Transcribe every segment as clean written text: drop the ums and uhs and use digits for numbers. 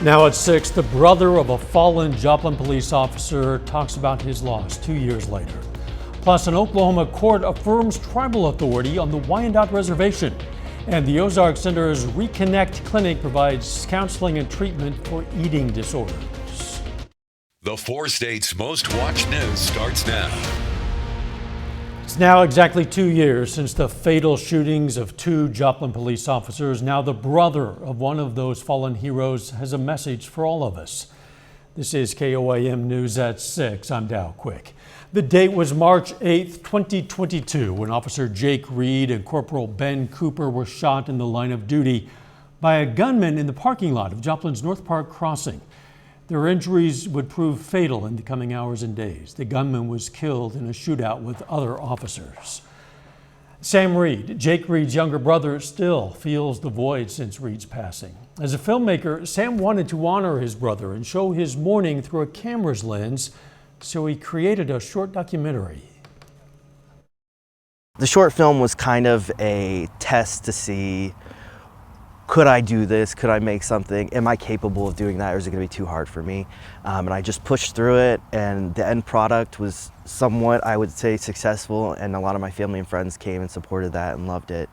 Now at 6, the brother of a fallen Joplin police officer talks about his loss 2 years later. Plus, an Oklahoma court affirms tribal authority on the Wyandotte Reservation. And the Ozark Center's Reconnect Clinic provides counseling and treatment for eating disorders. The 4 states' most watched news starts now. It's now exactly 2 years since the fatal shootings of 2 Joplin police officers. Now the brother of one of those fallen heroes has a message for all of us. This is KOAM News at 6. I'm Dow Quick. The date was March 8th, 2022, when Officer Jake Reed and Corporal Ben Cooper were shot in the line of duty by a gunman in the parking lot of Joplin's North Park Crossing. Their injuries would prove fatal in the coming hours and days. The gunman was killed in a shootout with other officers. Sam Reed, Jake Reed's younger brother, still feels the void since Reed's passing. As a filmmaker, Sam wanted to honor his brother and show his mourning through a camera's lens, so he created a short documentary. The short film was kind of a test to see, could I do this? Could I make something? Am I capable of doing that, or is it going to be too hard for me? And I just pushed through it, and the end product was somewhat, I would say, successful, and a lot of my family and friends came and supported that and loved it.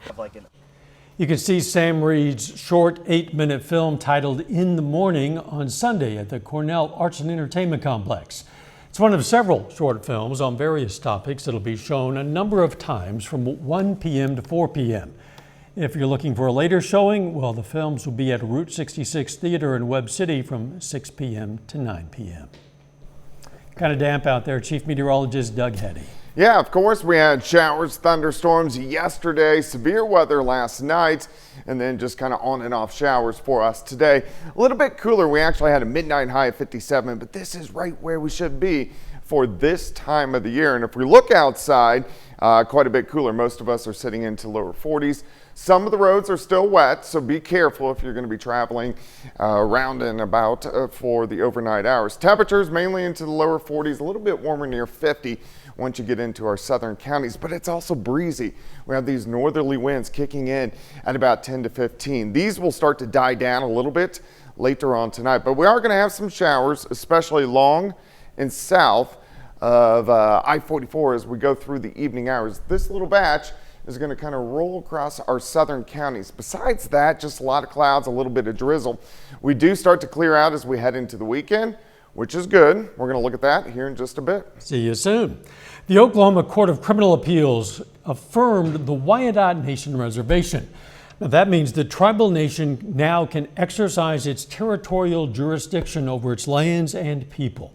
You can see Sam Reed's short 8-minute film titled In the Morning on Sunday at the Cornell Arts and Entertainment Complex. It's one of several short films on various topics that'll be shown a number of times from 1 p.m. to 4 p.m. If you're looking for a later showing, well, the films will be at Route 66 Theater in Webb City from 6 p.m. to 9 p.m. Kind of damp out there, Chief Meteorologist Doug Heddy. Yeah, of course, we had showers, thunderstorms yesterday, severe weather last night, and then just kind of on and off showers for us today. A little bit cooler. We actually had a midnight high of 57, but this is right where we should be for this time of the year. And if we look outside, quite a bit cooler. Most of us are sitting into lower 40s. Some of the roads are still wet, so be careful if you're going to be traveling around and about for the overnight hours. Temperatures mainly into the lower 40s, a little bit warmer near 50 once you get into our southern counties, but it's also breezy. We have these northerly winds kicking in at about 10 to 15. These will start to die down a little bit later on tonight, but we are going to have some showers, especially long and south of I-44 as we go through the evening hours. This little batch is going to kind of roll across our southern counties. Besides that, just a lot of clouds, a little bit of drizzle. We do start to clear out as we head into the weekend, which is good. We're going to look at that here in just a bit. See you soon. The Oklahoma Court of Criminal Appeals affirmed the Wyandotte Nation Reservation. Now, that means the tribal nation now can exercise its territorial jurisdiction over its lands and people.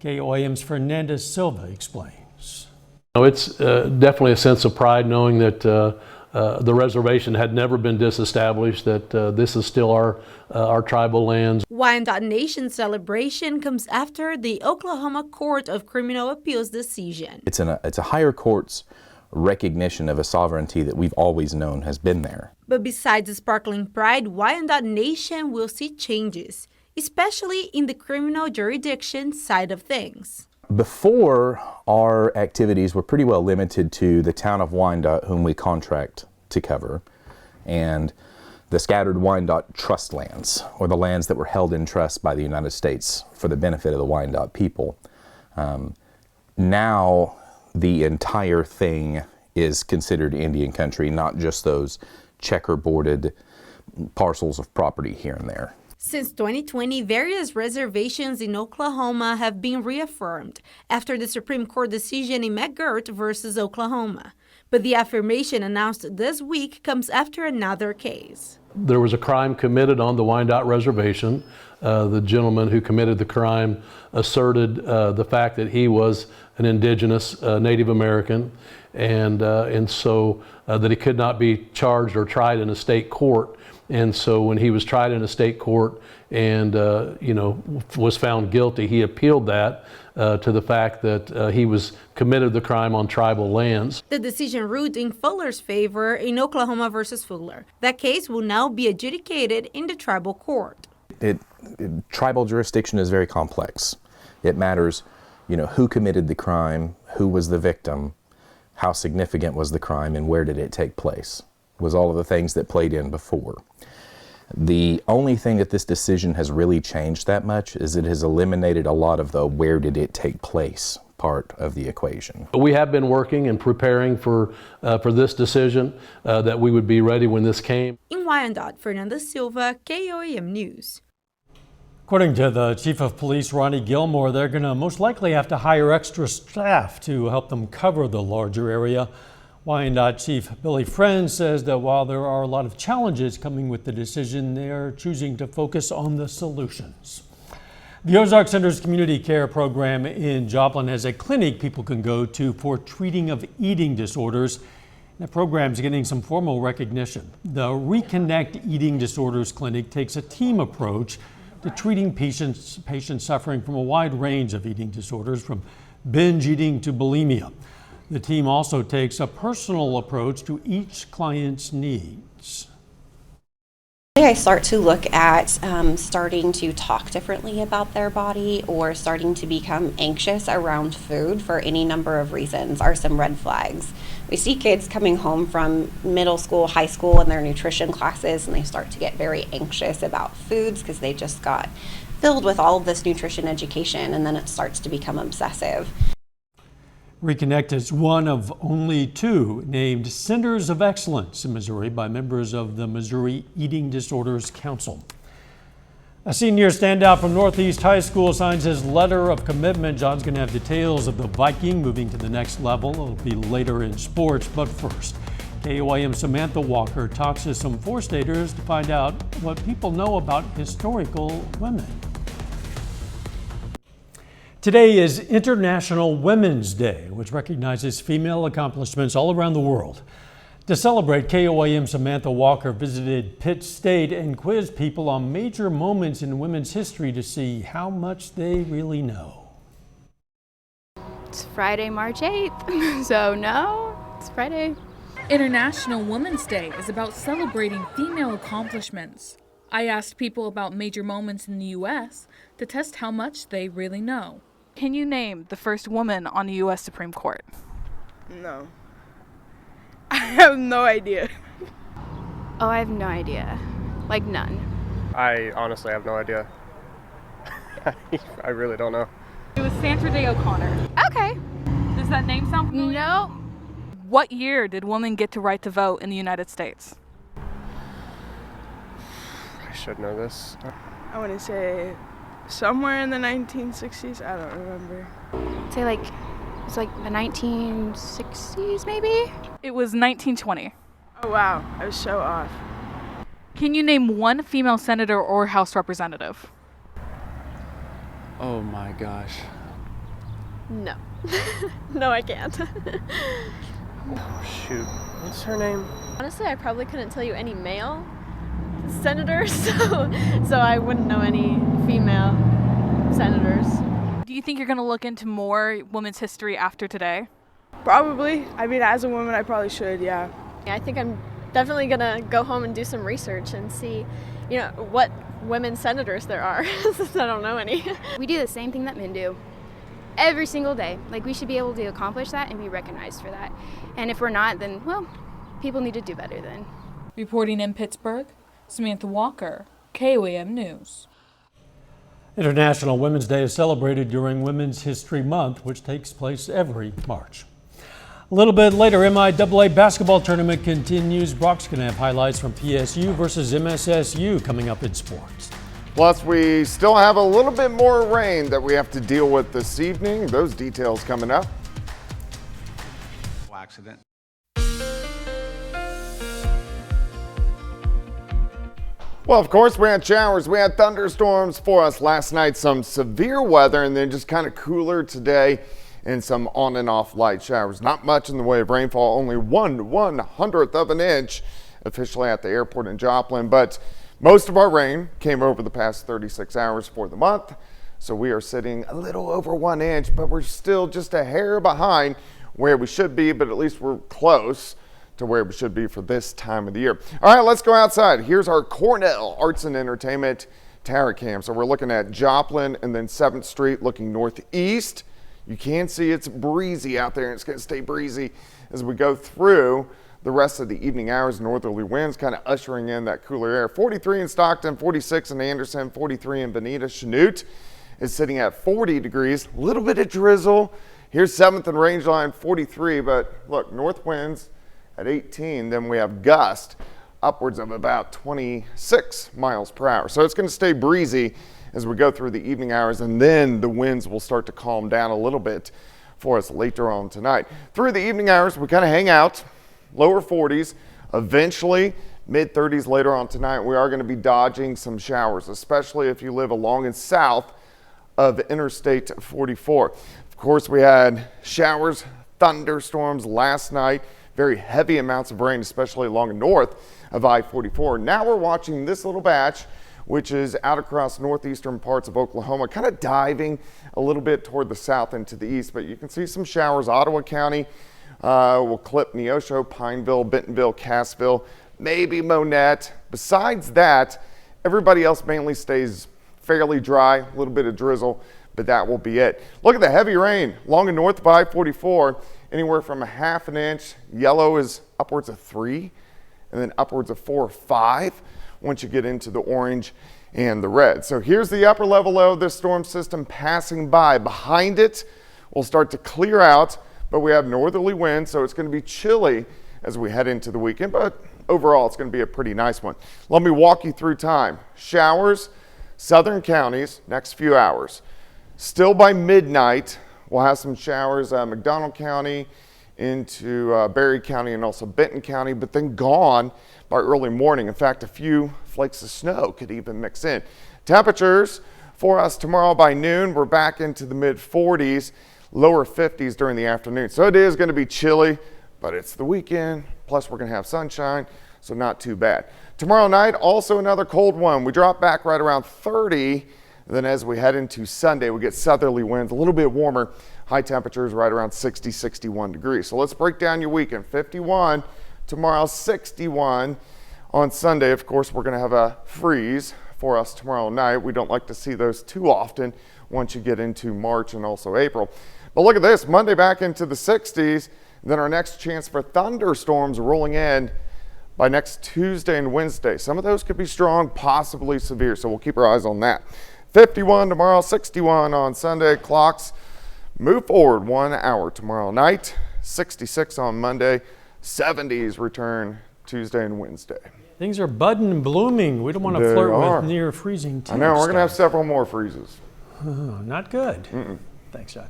KOAM's Fernandez Silva explains. It's definitely a sense of pride knowing that the reservation had never been disestablished, that this is still our tribal lands. Wyandotte Nation celebration comes after the Oklahoma Court of Criminal Appeals decision. It's a higher court's recognition of a sovereignty that we've always known has been there. But besides the sparkling pride, Wyandotte Nation will see changes, especially in the criminal jurisdiction side of things. Before, our activities were pretty well limited to the town of Wyandotte, whom we contract to cover, and the scattered Wyandotte trust lands, or the lands that were held in trust by the United States for the benefit of the Wyandotte people. Now, the entire thing is considered Indian country, not just those checkerboarded parcels of property here and there. Since 2020, various reservations in Oklahoma have been reaffirmed after the Supreme Court decision in McGirt versus Oklahoma. But the affirmation announced this week comes after another case. There was a crime committed on the Wyandotte Reservation. The gentleman who committed the crime asserted the fact that he was an indigenous Native American, and so that he could not be charged or tried in a state court. And so when he was tried in a state court and was found guilty, he appealed that to the fact that he was committed the crime on tribal lands. The decision ruled in Fuller's favor in Oklahoma versus Fuller. That case will now be adjudicated in the tribal court. Tribal jurisdiction is very complex. It matters, who committed the crime, who was the victim, how significant was the crime, and where did it take place, was all of the things that played in before. The only thing that this decision has really changed that much is it has eliminated a lot of the where did it take place part of the equation. We have been working and preparing for this decision, that we would be ready when this came. In Wyandotte, Fernanda Silva, KOAM News. According to the Chief of Police, Ronnie Gilmore, they're going to most likely have to hire extra staff to help them cover the larger area. Wyandotte Chief Billy Friend says that while there are a lot of challenges coming with the decision, they are choosing to focus on the solutions. The Ozark Center's community care program in Joplin has a clinic people can go to for treating of eating disorders. The program is getting some formal recognition. The Reconnect Eating Disorders Clinic takes a team approach to treating patients suffering from a wide range of eating disorders, from binge eating to bulimia. The team also takes a personal approach to each client's needs. I start to look at starting to talk differently about their body or starting to become anxious around food for any number of reasons are some red flags. We see kids coming home from middle school, high school, and their nutrition classes, and they start to get very anxious about foods because they just got filled with all of this nutrition education, and then it starts to become obsessive. Reconnect is one of only 2 named Centers of Excellence in Missouri by members of the Missouri Eating Disorders Council. A senior standout from Northeast High School signs his letter of commitment. John's going to have details of the Viking moving to the next level. It'll be later in sports, but first, KOAM Samantha Walker talks to some 4-staters to find out what people know about historical women. Today is International Women's Day, which recognizes female accomplishments all around the world. To celebrate, KOAM Samantha Walker visited Pitt State and quizzed people on major moments in women's history to see how much they really know. It's Friday, March 8th, so no, it's Friday. International Women's Day is about celebrating female accomplishments. I asked people about major moments in the U.S. to test how much they really know. Can you name the first woman on the U.S. Supreme Court? No. I have no idea. Oh, I have no idea. Like none. I honestly have no idea. I really don't know. It was Sandra Day O'Connor. Okay. Does that name sound familiar? No. What year did women get the right to vote in the United States? I should know this. I want to say somewhere in the 1960s. I don't remember. I'd say it's like the 1960s maybe? It was 1920. Oh wow, I was so off. Can you name one female senator or House representative? Oh my gosh. No. No, I can't. Oh, shoot. What's her name? Honestly, I probably couldn't tell you any male senators, so I wouldn't know any female senators. Do you think you're going to look into more women's history after today? Probably. I mean, as a woman, I probably should, yeah. I think I'm definitely going to go home and do some research and see, what women senators there are, since I don't know any. We do the same thing that men do. Every single day. We should be able to accomplish that and be recognized for that. And if we're not, then, well, people need to do better then. Reporting in Pittsburgh, Samantha Walker, KOAM News. International Women's Day is celebrated during Women's History Month, which takes place every March. A little bit later, MIAA basketball tournament continues. Brock's going to have highlights from PSU versus MSSU coming up in sports. Plus, we still have a little bit more rain that we have to deal with this evening. Those details coming up. Accident. Well, of course, we had showers. We had thunderstorms for us last night, some severe weather, and then just kind of cooler today and some on and off light showers. Not much in the way of rainfall, only 1/100th of an inch officially at the airport in Joplin, but most of our rain came over the past 36 hours for the month, so we are sitting a little over 1 inch, but we're still just a hair behind where we should be, but at least we're close to where we should be for this time of the year. All right, let's go outside. Here's our Cornell Arts and Entertainment Tower Cam. So we're looking at Joplin and then 7th Street looking northeast. You can see it's breezy out there, and it's going to stay breezy as we go through the rest of the evening hours. Northerly winds kind of ushering in that cooler air. 43 in Stockton, 46 in Anderson, 43 in Bonita. Chanute is sitting at 40 degrees. A little bit of drizzle. Here's 7th and Rangeline, 43, but look, north winds at 18. Then we have gust upwards of about 26 miles per hour. So it's going to stay breezy as we go through the evening hours, and then the winds will start to calm down a little bit for us later on tonight. Through the evening hours, we kind of hang out, lower 40s, eventually mid-30s later on tonight. We are going to be dodging some showers, especially if you live along and south of Interstate 44. Of course, we had showers, thunderstorms last night, very heavy amounts of rain, especially along north of I-44. Now we're watching this little batch, which is out across northeastern parts of Oklahoma, kind of diving a little bit toward the south and to the east, but you can see some showers. Ottawa County will clip Neosho, Pineville, Bentonville, Cassville, maybe Monette. Besides that, everybody else mainly stays fairly dry, a little bit of drizzle, but that will be it. Look at the heavy rain along and north of I-44, anywhere from 1/2 inch. Yellow is upwards of 3, and then upwards of 4 or 5 once you get into the orange and the red. So here's the upper level low of this storm system passing by. Behind it will start to clear out, but we have northerly winds, so it's going to be chilly as we head into the weekend, but overall it's going to be a pretty nice one. Let me walk you through time. Showers, southern counties, next few hours. Still by midnight, we'll have some showers, McDonald County into Berry County and also Benton County, but then gone by early morning. In fact, a few flakes of snow could even mix in. Temperatures for us tomorrow by noon, we're back into the mid 40s, lower 50s during the afternoon. So it is going to be chilly, but it's the weekend. Plus we're going to have sunshine, so not too bad. Tomorrow night, also another cold one. We drop back right around 30. Then as we head into Sunday, we get southerly winds, a little bit warmer. High temperatures right around 60, 61 degrees. So let's break down your weekend. 51 tomorrow, 61 on Sunday. Of course, we're going to have a freeze for us tomorrow night. We don't like to see those too often once you get into March and also April. But look at this, Monday back into the 60s. Then our next chance for thunderstorms rolling in by next Tuesday and Wednesday. Some of those could be strong, possibly severe, so we'll keep our eyes on that. 51 tomorrow, 61 on Sunday. Clocks move forward 1 hour tomorrow night. 66 on Monday. 70s return Tuesday and Wednesday. Things are budding and blooming. We don't want to flirt with near freezing temps. I know, we're going to have several more freezes. Not good. Thanks, John.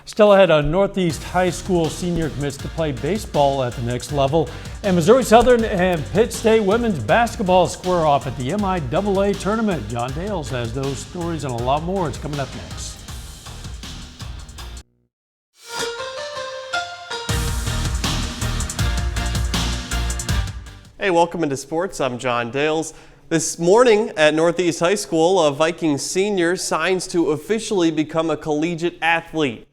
Still ahead, a Northeast High School senior commits to play baseball at the next level. And Missouri Southern and Pitt State women's basketball square off at the MIAA tournament. John Dales has those stories and a lot more. It's coming up next. Hey, welcome into sports. I'm John Dales. This morning at Northeast High School, a Viking senior signs to officially become a collegiate athlete.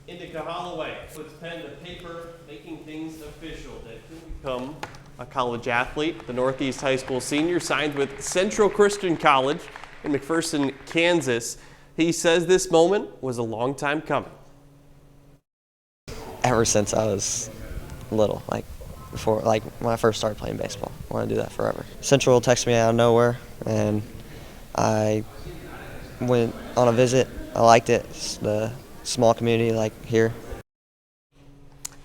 Indica Holloway puts pen to paper, making things official that could become a college athlete. The Northeast High School senior signed with Central Christian College in McPherson, Kansas. He says this moment was a long time coming. Ever since I was little, before, when I first started playing baseball. I want to do that forever. Central texted me out of nowhere, and I went on a visit. I liked it. It's the small community here.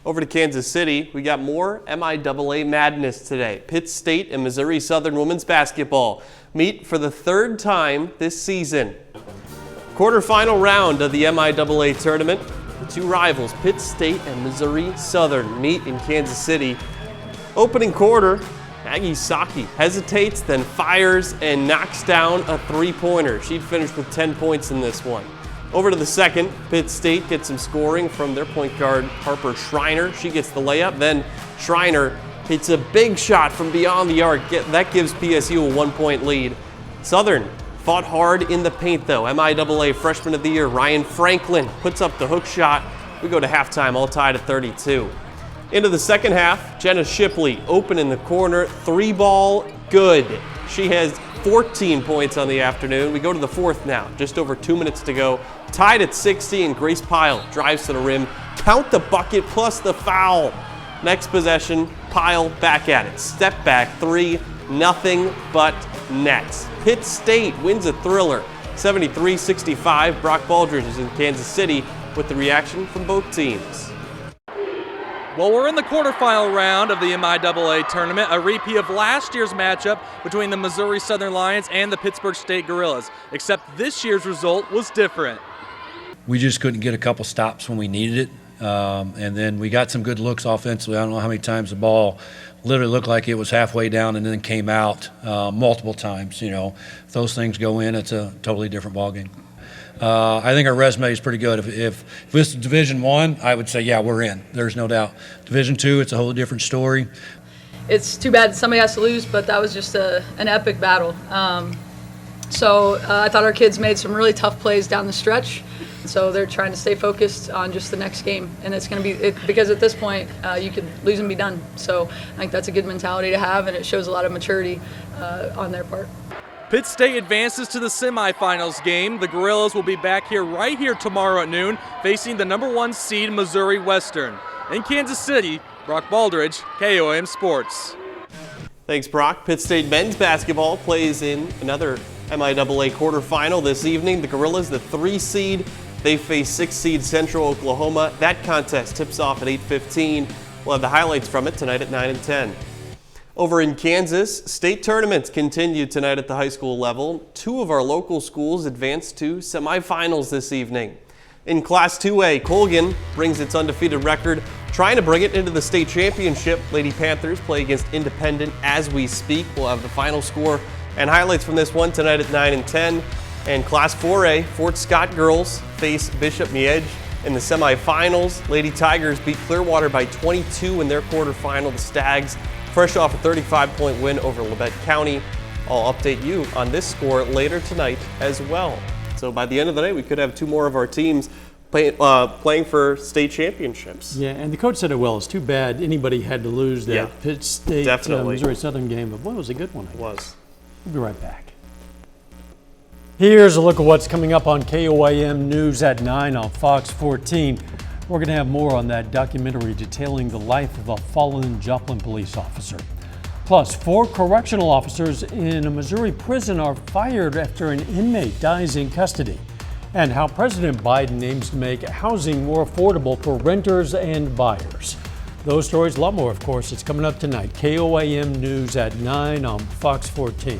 Over to Kansas City, we got more MIAA madness today. Pitt State and Missouri Southern women's basketball meet for the third time this season. Quarterfinal round of the MIAA tournament. The two rivals, Pitt State and Missouri Southern, meet in Kansas City. Opening quarter, Maggie Saki hesitates, then fires and knocks down a three-pointer. She'd finished with 10 points in this one. Over to the second, Pitt State gets some scoring from their point guard, Harper Schreiner. She gets the layup, then Schreiner hits a big shot from beyond the arc. That gives PSU a 1-point lead. Southern fought hard in the paint though. MIAA Freshman of the Year, Ryan Franklin, puts up the hook shot. We go to halftime, all tied at 32. Into the second half, Jenna Shipley open in the corner, 3-ball, good. She has 14 points on the afternoon. We go to the fourth now, just over 2 minutes to go. Tied at 60, and Grace Pyle drives to the rim. Count the bucket plus the foul. Next possession, Pile back at it. Step back three, nothing but net. Pitt State wins a thriller, 73-65. Brock Baldridge is in Kansas City with the reaction from both teams. Well, we're in the quarterfinal round of the MIAA tournament, a repeat of last year's matchup between the Missouri Southern Lions and the Pittsburgh State Gorillas, except this year's result was different. We just couldn't get a couple stops when we needed it, and then we got some good looks offensively. I don't know how many times the ball literally looked like it was halfway down and then came out multiple times. You know, if those things go in, it's a totally different ballgame. I think our resume is pretty good. If this is Division I, I would say, yeah, we're in. There's no doubt. Division II, it's a whole different story. It's too bad somebody has to lose, but that was just an epic battle. So I thought our kids made some really tough plays down the stretch. So they're trying to stay focused on just the next game. And it's going to be, because at this point, you could lose and be done. So I think that's a good mentality to have, and it shows a lot of maturity on their part. Pitt State advances to the semifinals game. The Gorillas will be back here right here tomorrow at noon, facing the #1 seed Missouri Western. In Kansas City, Brock Baldridge, KOM Sports. Thanks, Brock. Pitt State men's basketball plays in another MIAA quarterfinal this evening. The Gorillas, the 3 seed, they face 6 seed Central Oklahoma. That contest tips off at 8:15. We'll have the highlights from it tonight at 9 and 10. Over in Kansas, state tournaments continue tonight at the high school level. 2 of our local schools advanced to semifinals this evening. In Class 2A, Colgan brings its undefeated record, trying to bring it into the state championship. Lady Panthers play against Independent as we speak. We'll have the final score and highlights from this one tonight at 9 and 10. And Class 4A, Fort Scott girls face Bishop Miege in the semifinals. Lady Tigers beat Clearwater by 22 in their quarterfinal. The Stags, fresh off a 35-point win over Labette County. I'll update you on this score later tonight as well. So by the end of the day, we could have 2 more of our teams playing for state championships. Yeah, and the coach said it well. It's too bad anybody had to lose that Pitt State Missouri Southern game, but boy, it was a good one. It was. We'll be right back. Here's a look at what's coming up on KOAM News at 9 on Fox 14. We're going to have more on that documentary detailing the life of a fallen Joplin police officer. Plus, 4 correctional officers in a Missouri prison are fired after an inmate dies in custody. And how President Biden aims to make housing more affordable for renters and buyers. Those stories, a lot more, of course, it's coming up tonight. KOAM News at 9 on Fox 14.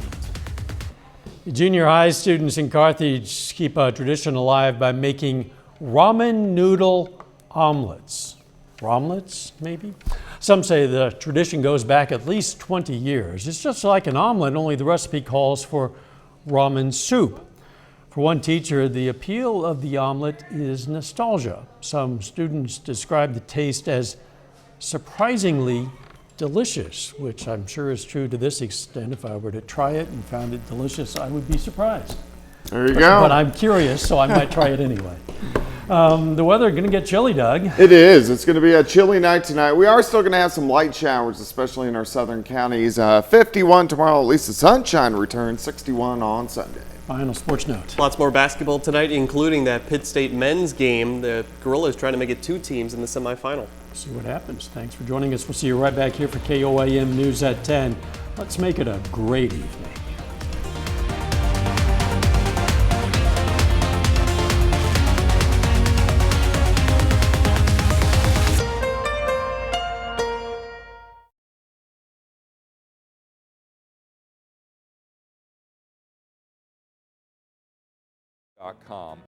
The junior high students in Carthage keep a tradition alive by making ramen noodle omelets. Romlets, maybe? Some say the tradition goes back at least 20 years. It's just like an omelet, only the recipe calls for ramen soup. For one teacher, the appeal of the omelet is nostalgia. Some students describe the taste as surprisingly delicious, which I'm sure is true to this extent. If I were to try it and found it delicious, I would be surprised. There you go. But I'm curious, so I might try it anyway. The weather going to get chilly, Doug. It is. It's going to be a chilly night tonight. We are still going to have some light showers, especially in our southern counties. 51 tomorrow, at least the sunshine returns. 61 on Sunday. Final sports note. Lots more basketball tonight, including that Pitt State men's game. The Gorillas trying to make it 2 teams in the semifinal. See what happens. Thanks for joining us. We'll see you right back here for KOAM News at 10. Let's make it a great evening. .com.